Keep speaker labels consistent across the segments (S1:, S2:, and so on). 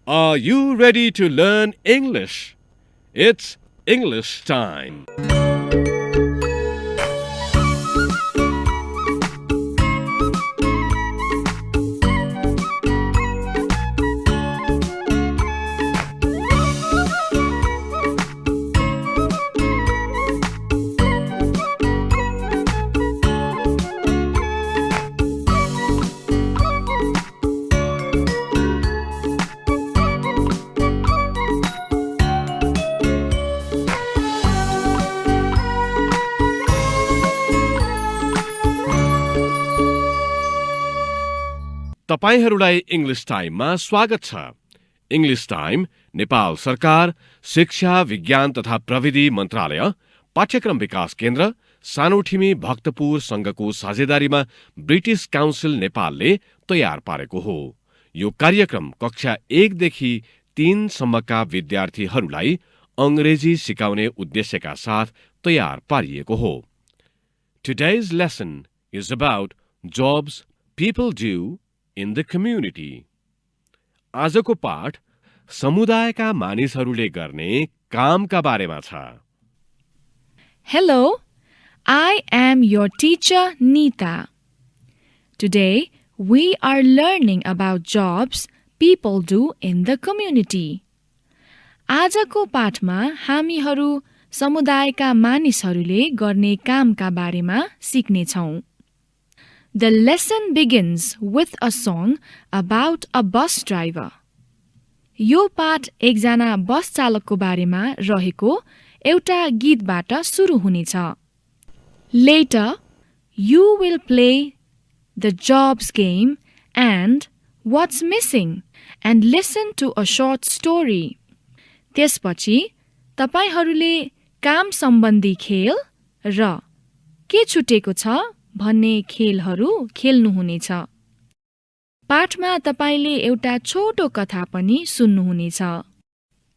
S1: Are you ready to learn English? It's English time. तपाईहरूलाई English टाइममा स्वागत छ। इङ्ग्लिस टाइम नेपाल सरकार, शिक्षा, विज्ञान तथा प्रविधि मन्त्रालय, पाठ्यक्रम विकास केन्द्र, सानोठिमी भक्तपुर संघको साझेदारीमा ब्रिटिश काउन्सिल नेपालले तयार पारेको हो। यो कार्यक्रम कक्षा 1 देखि 3 सम्मका विद्यार्थीहरूलाई अंग्रेजी सिकाउने उद्देश्यका साथ तयार पारिएको हो। Today's lesson is about jobs people do in the community. आजको पाठ समुदायका मानिसहरूले गर्ने कामका बारेमा छ।
S2: Hello, I am your teacher Neeta. Today we are learning about jobs people do in the community. आजको पाठमा हामीहरू समुदायका मानिसहरूले गर्ने कामका बारेमा सिक्ने छौं। The lesson begins with a song about a bus driver. यो पाठ एकजना बस चालकको बारेमा रहेको एउटा गीतबाट सुरु हुनेछ। Later, you will play the jobs game and what's missing and listen to a short story. त्यसपछि तपाईहरूले काम सम्बन्धी खेल र के छुटेको छ भन्ने खेलहरू खेल्नुहुनेछ। पाठमा तपाईले एउटा छोटो कथा पनि सुन्नुहुनेछ।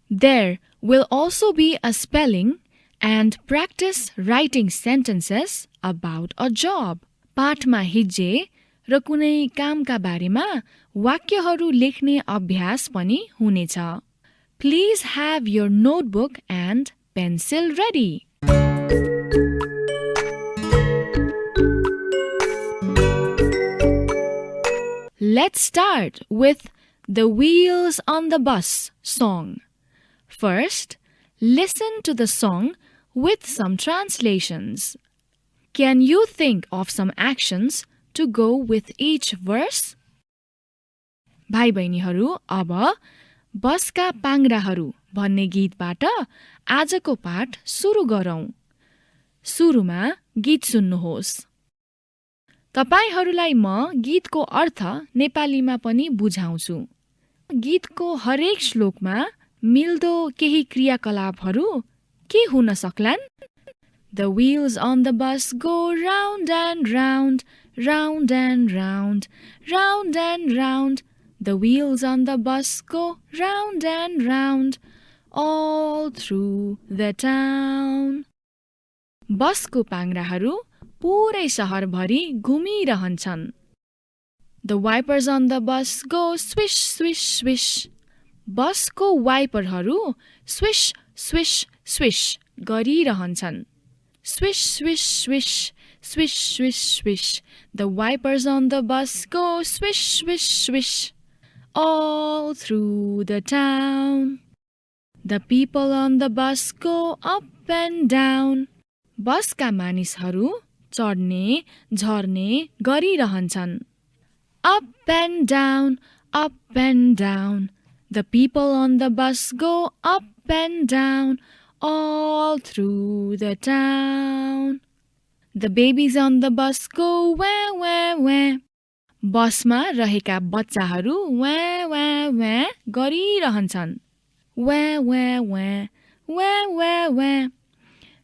S2: There will also be a spelling and practice writing sentences about a job. पाठमा हिज्जे र कुनै कामका बारेमा वाक्यहरू लेख्ने अभ्यास पनि हुनेछ। Please have your notebook and pencil ready. Let's start with the Wheels on the Bus song. First, listen to the song with some translations. Can you think of some actions to go with each verse? भाइ बहिनीहरू, अब बसका पाङ्राहरू भन्ने गीतबाट आजको पाठ सुरु गरौं। सुरुमा गीत सुन्नुहोस्। तपाईहरूलाई म गीतको अर्थ नेपालीमा पनि बुझाउँछु। गीतको हरेक श्लोकमा मिल्दो केही क्रियाकलापहरू के हुन सक्लान्? The wheels on the bus go round and round, round and round, round and round. The wheels on the bus go round and round, all through the town. बसको पाङ्राहरू पुरै शहरभरि घुमिरहन्छन्। The wipers on the bus go swish, swish, swish. बसको वाइपरहरू swish, swish, swish गरिरहन्छन्। Swish, swish, swish, swish, swish, swish. The wipers on the bus go swish, swish, swish, all through the town. The people on the bus go up and down. बसका मानिसहरू चढ्ने झर्ने गरिरहन्छन्। Up and down, up and down. The people on the bus go up and down, all through the town. The babies on the bus go wah, wah, wah. बसमा रहेका बच्चाहरू wah, wah, wah गरिरहन्छन्। Wah, wah, wah, wah, wah, wah.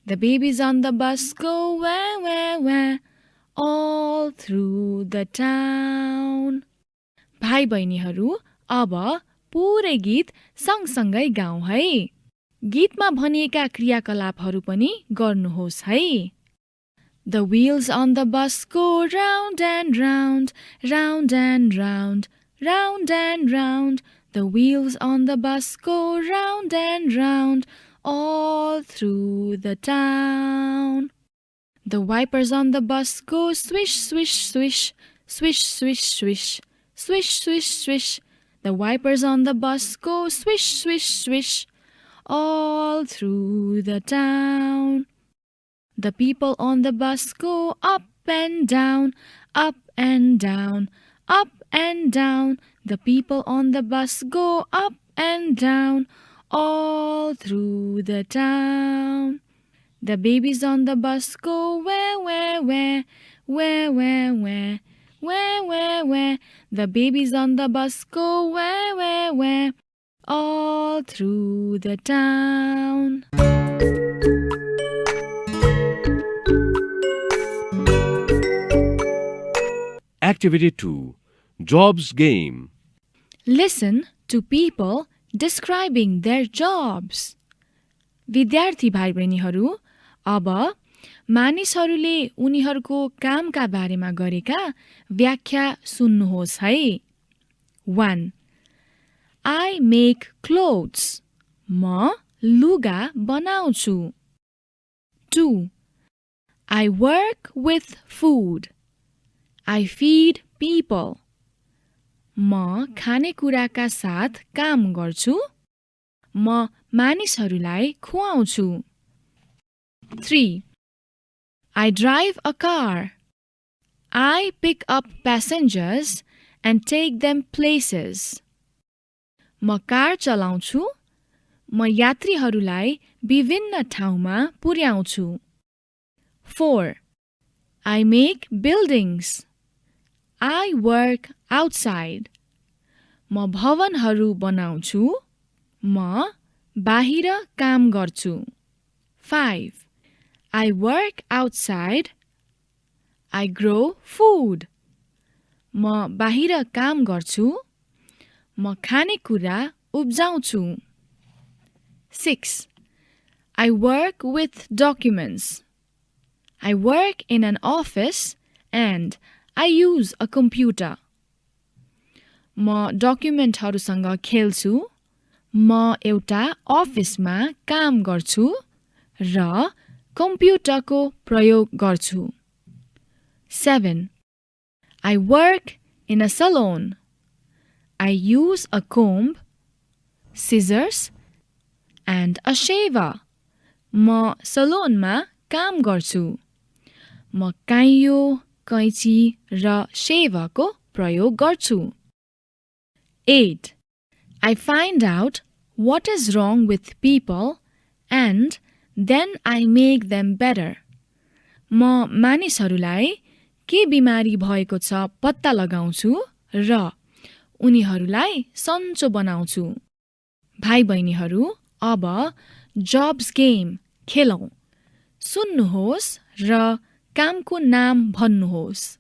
S2: The babies on the bus go wah, wah, wah, all through the town. भाइ बहिनीहरू, अब पुरै गीत सँगसँगै गाउँ है। गीतमा भनिएका क्रियाकलापहरू पनि गर्नुहोस् है। The wheels on the bus go round and round, round and round, round and round. The wheels on the bus go round and round all through the town. The wipers on the bus go swish, swish, swish, swish, swish, swish, swish, swish, swish. The wipers on the bus go swish, swish, swish, all through the town. The people on the bus go up and down, up and down, up and down. The people on the bus go up and down, all through the town. The babies on the bus go where, where, where, where, where, where, where, where, where. The babies on the bus go where, where, where, all through the town.
S1: Activity 2. Jobs Game.
S2: Listen to people describing their jobs. विद्यार्थी भाइ बहिनीहरू, अब मानिसहरूले उनीहरूको कामका बारेमा गरेका व्याख्या सुन्नुहोस् है। 1. I make clothes. म लुगा बनाउँछु। 2. I work with food. I feed people. म खानेकुराका साथ काम गर्छु। म मानिसहरूलाई खुवाउँछु। 3. I drive a car. I pick up passengers and take them places. म कार चलाउँछु। म यात्रीहरूलाई विभिन्न ठाउँमा पुर्याउँछु। 4. I make buildings. I work outside. म भवनहरू बनाउँछु। म बाहिर काम गर्छु। 5. I work outside. I grow food. म बाहिर काम गर्छु। म खानेकुरा उब्जाउँछु। 6. I work with documents. I work in an office and I use a computer. म डकुमेन्टहरूसँग खेल्छु। म एउटा अफिसमा काम गर्छु र कम्प्युटरको प्रयोग गर्छु। 7. I work in a salon. I use a comb, scissors, and a shaver. म सलोनमा काम गर्छु। म काइयो, कैँची र शेवरको प्रयोग गर्छु। 8. I find out what is wrong with people and then I make them better. म मानिसहरूलाई के बिमारी भएको छ पत्ता लगाउँछु र उनीहरूलाई सन्चो बनाउँछु। भाइ बहिनीहरू, अब जब्स गेम खेलौं। सुन्नुहोस् र कामको नाम भन्नुहोस्।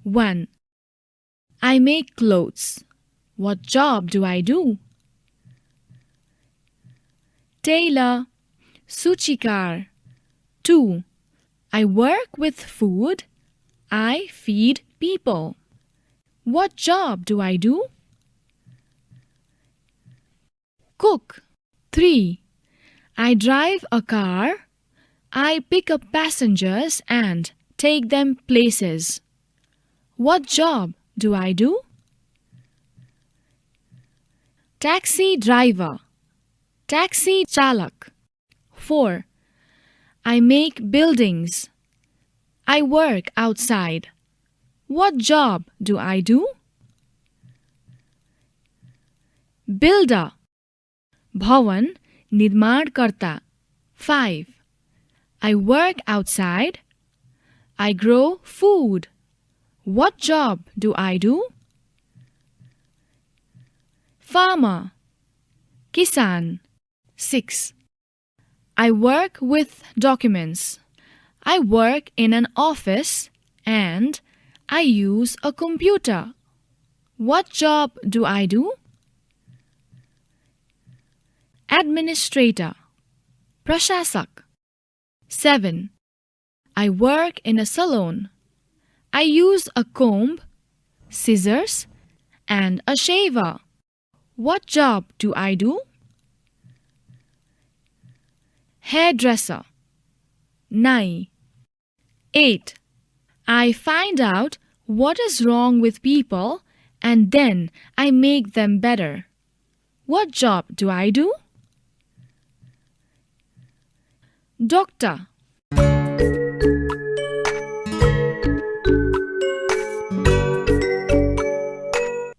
S2: 1. I make clothes. What job do I do? Tailor. Suchikar. 2. I work with food. I feed people. What job do I do? Cook. 3. I drive a car. I pick up passengers and take them places. What job do I do? Taxi driver. Taxi chalak. 4. I make buildings. I work outside. What job do I do? Builder. Bhavan निर्माणकर्ता. 5. I work outside. I grow food. What job do I do? Farmer. Kisan. 6. I work with documents. I work in an office and I use a computer. What job do I do? Administrator. Prashasak. 7. I work in a salon. I use a comb, scissors, and a shaver. What job do I do? Hairdresser. 9. 8. I find out what is wrong with people and then I make them better. What job do I do? Doctor.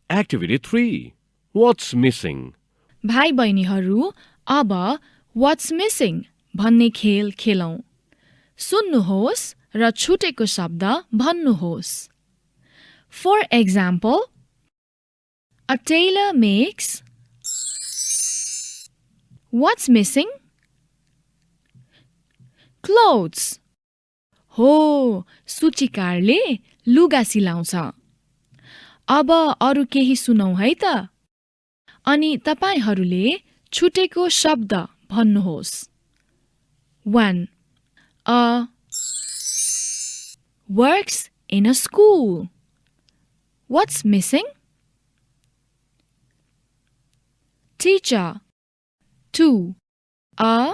S1: Activity 3. What's missing?
S2: भाइ बहिनीहरू, अब What's missing भन्ने खेल खेलौं। सुन्नुहोस् र छुटेको शब्द भन्नुहोस्। For example, a tailor makes. What's missing? Clothes. हो, सूचीकारले लुगा सिलाउँछ। अब अरु केही सुनौ है त। अनि तपाईहरूले छुटेको शब्द भन्नुहोस्। 1. A works in a school. What's missing? Teacher. 2. A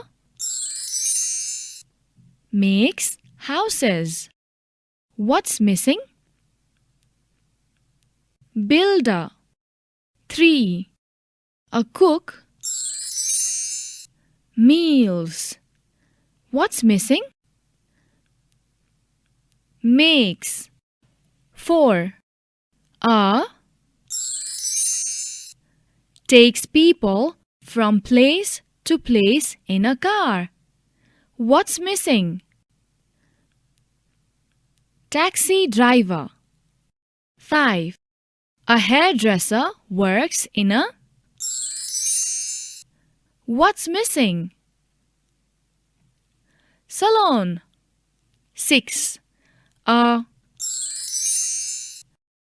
S2: makes houses. What's missing? Builder. 3. A cook meals. What's missing? Makes. 4. A takes people from place to place in a car. What's missing? Taxi driver. 5. A hairdresser works in a. What's missing? Salon. 6. A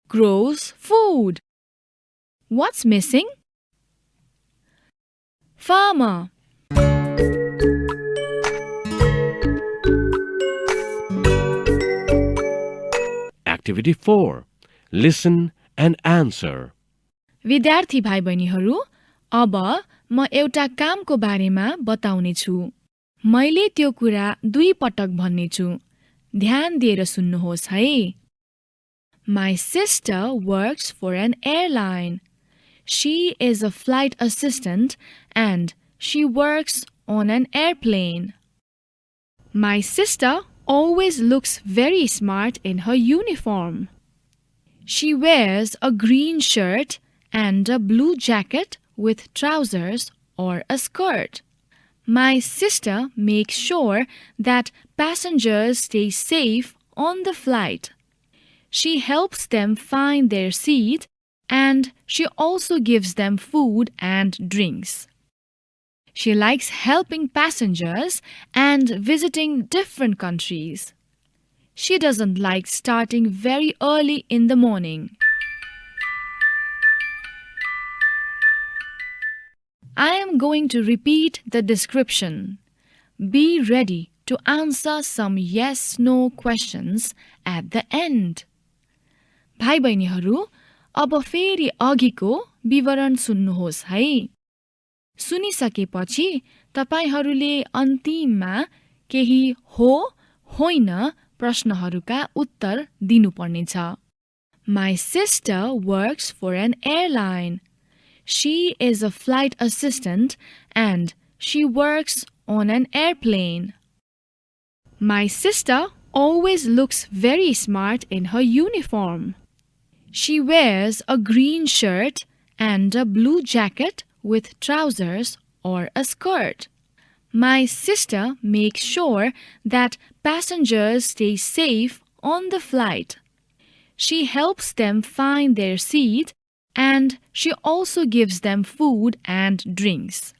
S2: grows food. What's missing? Farmer.
S1: Activity 4. Listen and answer.
S2: विद्यार्थी भाइ बहिनीहरू, अब म एउटा कामको बारेमा बताउने छु। मैले त्यो कुरा 2 पटक भन्ने छु। ध्यान दिएर सुन्नुहोस् है। My sister works for an airline. She is a flight assistant and she works on an airplane. My sister always looks very smart in her uniform. She wears a green shirt and a blue jacket with trousers or a skirt. My sister makes sure that passengers stay safe on the flight. She helps them find their seat and she also gives them food and drinks. She likes helping passengers and visiting different countries. She doesn't like starting very early in the morning. I am going to repeat the description. Be ready to answer some yes-no questions at the end. भाइ बहिनीहरू, अब फेरि अघिको विवरण सुन्नुहोस् है। सुनिसकेपछि तपाईहरूले अन्तिममा केही हो होइन प्रश्नहरूका उत्तर दिनुपर्नेछ। My sister works for an airline. She is a flight assistant and she works on an airplane. My sister always looks very smart in her uniform. She wears a green shirt and a blue jacket with trousers or a skirt. My sister makes sure that passengers stay safe on the flight. She helps them find their seat and she also gives them food and drinks.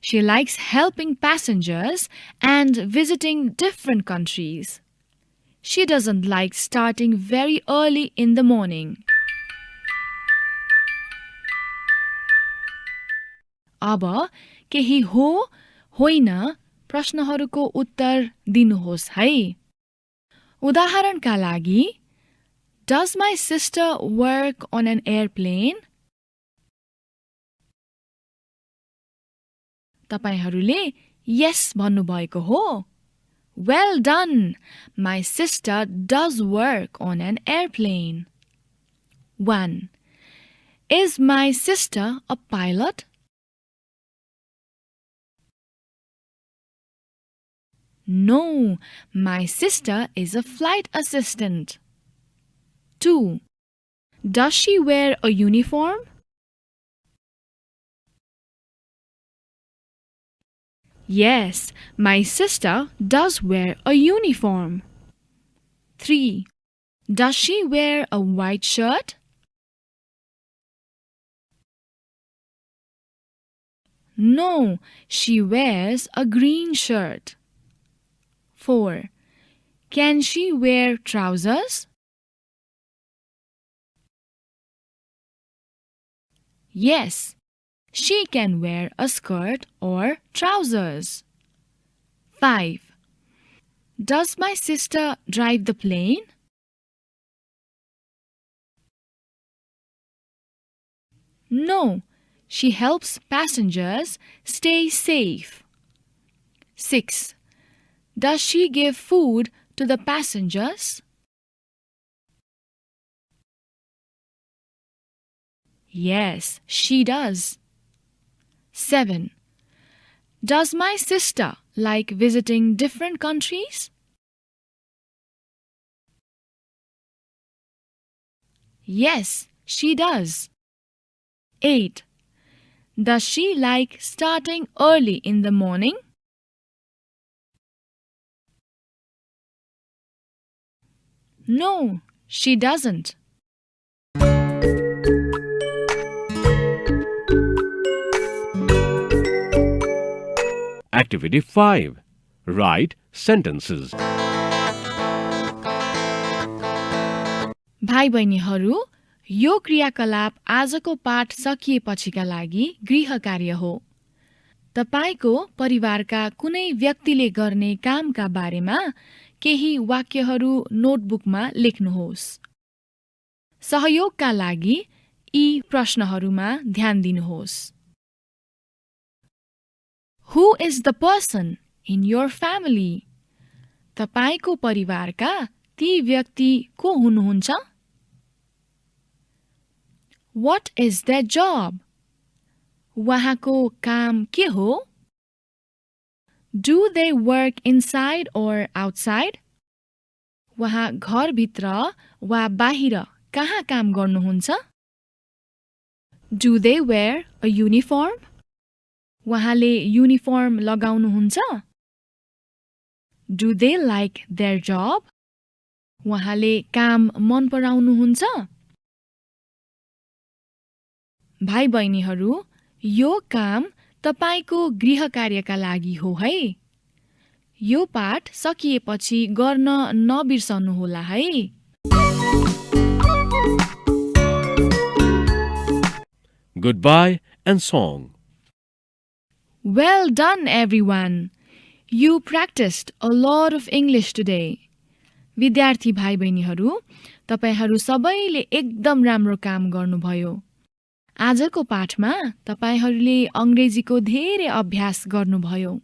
S2: She likes helping passengers and visiting different countries. She doesn't like starting very early in the morning. अब केही हो होइन प्रश्नहरूको उत्तर दिनुहोस् है। उदाहरणका लागि, Does my sister work on an airplane? तपाईहरूले yes भन्नुभएको हो। Well done! My sister does work on an airplane. 1. Is my sister a pilot? No, my sister is a flight assistant. 2. Does she wear a uniform? Yes, my sister does wear a uniform. 3. Does she wear a white shirt? No, she wears a green shirt. 4. Can she wear trousers? Yes, she can wear a skirt or trousers. 5. Does my sister drive the plane? No, she helps passengers stay safe. 6. Does she give food to the passengers? Yes, she does. 7. Does my sister like visiting different countries? Yes, she does. 8. Does she like starting early in the morning? No, she doesn't.
S1: Activity 5. Write sentences.
S2: भाइ बहिनीहरू, यो क्रियाकलाप आजको पाठ सकिएपछिका लागि गृह कार्य हो। तपाईको परिवारका कुनै व्यक्तिले गर्ने कामका बारेमा केही वाक्यहरू नोटबुकमा लेख्नुहोस्। सहयोगका लागि यी प्रश्नहरूमा ध्यान दिनुहोस्। Who is the person in your family? तपाईको परिवारका ती व्यक्ति को हुनुहुन्छ? What is their job? उहाँको काम के हो? Do they work inside or outside? उहाँ घरभित्र वा बाहिर कहाँ काम गर्नुहुन्छ? Do they wear a uniform? उहाँले युनिफर्म लगाउनुहुन्छ? Do they like their job? उहाँले काम मन पराउनुहुन्छ? भाइ बहिनीहरू, यो काम तपाईको गृह कार्यका लागि हो है। यो पाठ सकिएपछि गर्न नबिर्सनुहोला है।
S1: Goodbye and song.
S2: Well done, everyone. You practiced a lot of English today. विद्यार्थी भाइ बहिनीहरू, तपाईहरू सबैले एकदम राम्रो काम गर्नुभयो। आजको पाठमा तपाईहरूले अंग्रेजीको धेरै अभ्यास गर्नुभयो।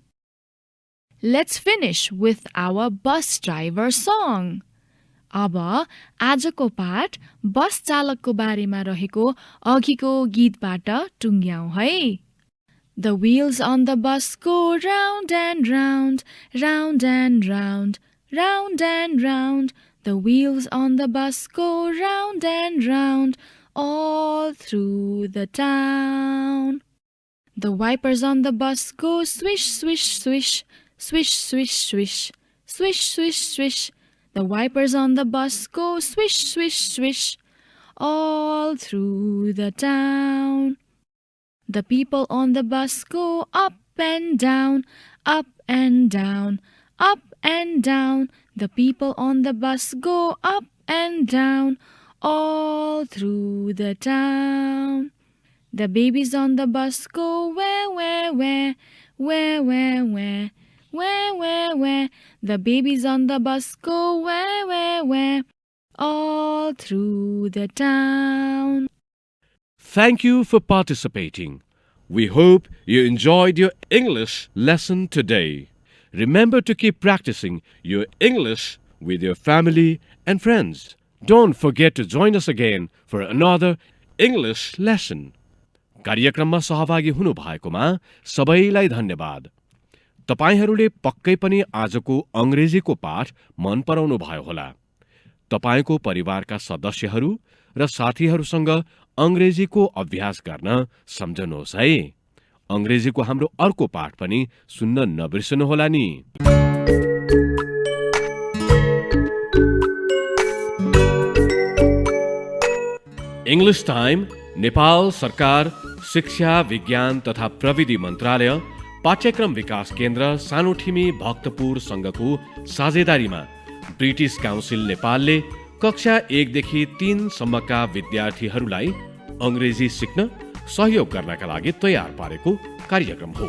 S2: Let's finish with our bus driver song. अब आजको पाठ बस चालकको बारेमा रहेको अघिको गीतबाट टुङ्ग्याउँ है। The wheels on the bus go round and round, round and round, round and round. The wheels on the bus go round and round, all through the town. The wipers on the bus go swish, swish, swish, swish, swish, swish, swish, swish, swish. The wipers on the bus go swish, swish, swish, all through the town. The people on the bus go up and down, up and down, up and down. The people on the bus go up and down, all through the town. The babies on the bus go where, where, where, where, where, where, where, where, where. The babies on the bus go where, all through the town.
S1: Thank you for participating. We hope you enjoyed your English lesson today. Remember to keep practicing your English with your family and friends. Don't forget to join us again for another English lesson. कार्यक्रममा सहभागी हुनु भएकोमा सबैलाई धन्यवाद। तपाईहरूले पक्कै पनि आजको अंग्रेजीको पाठ मन पराउनु भयो होला। तपाईको परिवारका सदस्यहरू र साथीहरूसँग अंग्रेजीको अभ्यास गर्न सम्झनुहोस् है। अंग्रेजीको हाम्रो अर्को पाठ पनि सुन्न नबिर्सनु होला नि। इंग्लिश टाइम नेपाल सरकार शिक्षा विज्ञान तथा प्रविधि मन्त्रालय पाठ्यक्रम विकास केन्द्र सानोठिमी भक्तपुर संघको साझेदारीमा ब्रिटिश काउन्सिल नेपालले कक्षा 1 देखि 3 सम्मका विद्यार्थीहरूलाई अंग्रेजी सिक्न सहयोग गर्नका लागि तयार पारेको कार्यक्रम हो।